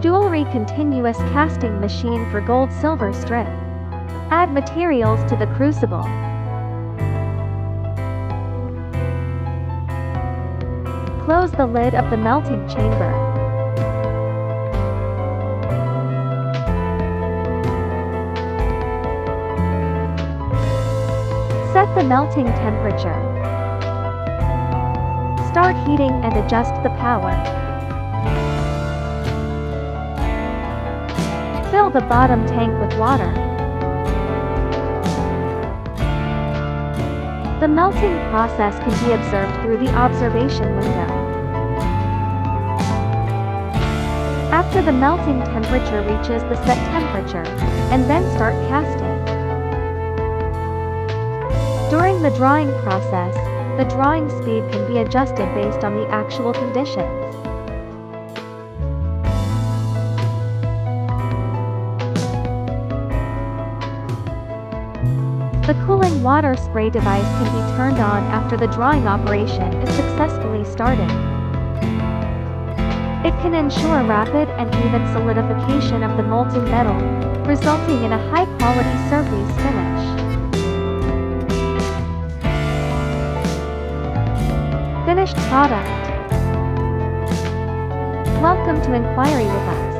Jewelry continuous casting machine for gold-silver strip. Add materials to the crucible. Close the lid of the melting chamber. Set the melting temperature. Start heating and adjust the power. Fill the bottom tank with water. The melting process can be observed through the observation window. After the melting temperature reaches the set temperature, and then start casting. During the drawing process, the drawing speed can be adjusted based on the actual conditions. The cooling water spray device can be turned on after the drawing operation is successfully started. It can ensure rapid and even solidification of the molten metal, resulting in a high-quality surface finish. Finished product. Welcome to inquiry with us.